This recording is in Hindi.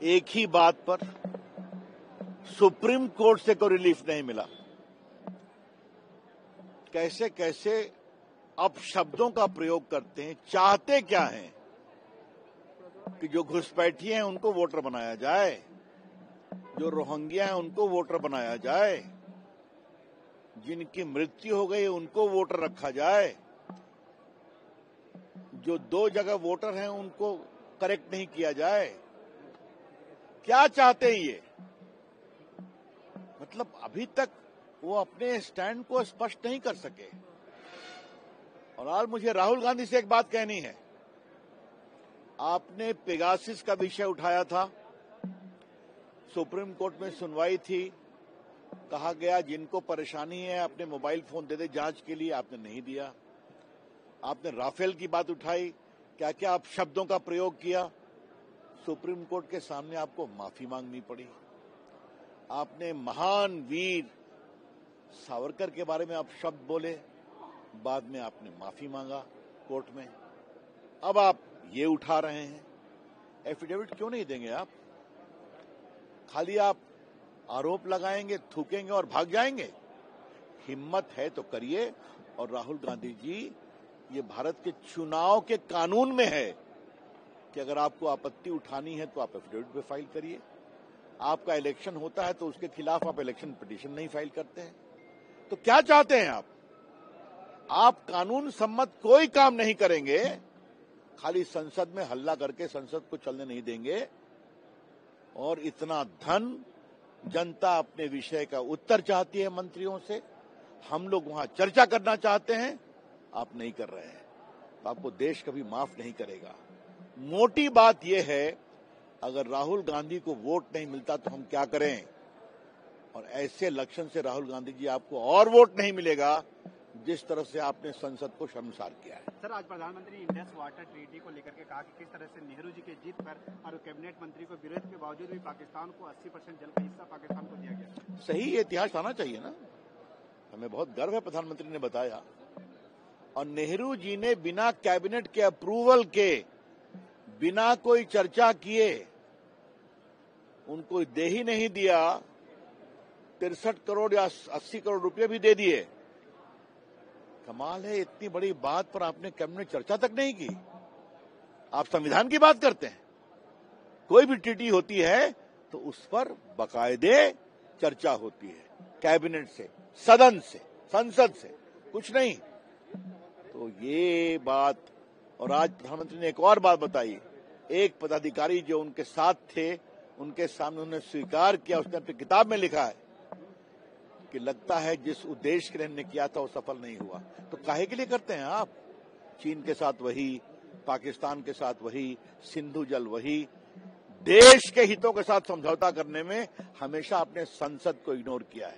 एक ही बात पर सुप्रीम कोर्ट से कोई रिलीफ नहीं मिला। कैसे कैसे अब शब्दों का प्रयोग करते हैं। चाहते क्या हैं कि जो घुसपैठिए हैं उनको वोटर बनाया जाए, जो रोहिंग्या हैं उनको वोटर बनाया जाए, जिनकी मृत्यु हो गई उनको वोटर रखा जाए, जो 2 जगह वोटर हैं उनको करेक्ट नहीं किया जाए। क्या चाहते हैं ये? मतलब अभी तक वो अपने स्टैंड को स्पष्ट नहीं कर सके। और आज मुझे राहुल गांधी से एक बात कहनी है। आपने पेगासिस का विषय उठाया था, सुप्रीम कोर्ट में सुनवाई थी, कहा गया जिनको परेशानी है अपने मोबाइल फोन दे दे जांच के लिए, आपने नहीं दिया। आपने राफेल की बात उठाई, क्या क्या आप शब्दों का प्रयोग किया, सुप्रीम कोर्ट के सामने आपको माफी मांगनी पड़ी। आपने महान वीर सावरकर के बारे में आप शब्द बोले, बाद में आपने माफी मांगा कोर्ट में। अब आप ये उठा रहे हैं। एफिडेविट क्यों नहीं देंगे आप? खाली आप आरोप लगाएंगे, थूकेंगे और भाग जाएंगे। हिम्मत है तो करिए। और राहुल गांधी जी, ये भारत के चुनाव के कानून में है कि अगर आपको आपत्ति उठानी है तो आप एफिडेविट पे फाइल करिए। आपका इलेक्शन होता है तो उसके खिलाफ आप इलेक्शन पिटीशन नहीं फाइल करते हैं। तो क्या चाहते हैं आप? आप कानून सम्मत कोई काम नहीं करेंगे, खाली संसद में हल्ला करके संसद को चलने नहीं देंगे। और इतना धन जनता अपने विषय का उत्तर चाहती है मंत्रियों से, हम लोग वहां चर्चा करना चाहते हैं, आप नहीं कर रहे हैं, तो आपको देश कभी माफ नहीं करेगा। मोटी बात यह है, अगर राहुल गांधी को वोट नहीं मिलता तो हम क्या करें? और ऐसे लक्षण से राहुल गांधी जी आपको और वोट नहीं मिलेगा जिस तरह से आपने संसद को शर्मसार किया है। सर, आज प्रधानमंत्री ने इंडस वाटर ट्रीटी को लेकर के कहा कि किस तरह से नेहरू जी के जीत पर और कैबिनेट मंत्री को विरोध के बावजूद भी पाकिस्तान को 80% जल का हिस्सा पाकिस्तान को दिया गया। सही इतिहास आना चाहिए ना। हमें बहुत गर्व है, प्रधानमंत्री ने बताया। और नेहरू जी ने बिना कैबिनेट के अप्रूवल के, बिना कोई चर्चा किए, उनको दे ही नहीं दिया। 63 करोड़ या 80 करोड़ रुपए भी दे दिए। कमाल है, इतनी बड़ी बात पर आपने कैबिनेट चर्चा तक नहीं की। आप संविधान की बात करते हैं। कोई भी ट्रीटी होती है तो उस पर बाकायदे चर्चा होती है, कैबिनेट से, सदन से, संसद से, कुछ नहीं। तो ये बात। और आज प्रधानमंत्री ने एक और बात बताई। एक पदाधिकारी जो उनके साथ थे, उनके सामने उन्होंने स्वीकार किया, उसने अपनी किताब में लिखा है कि लगता है जिस उद्देश्य के लिए हमने किया था वो सफल नहीं हुआ। तो काहे के लिए करते हैं आप? चीन के साथ वही, पाकिस्तान के साथ वही, सिंधु जल वही। देश के हितों के साथ समझौता करने में हमेशा अपने संसद को इग्नोर किया है।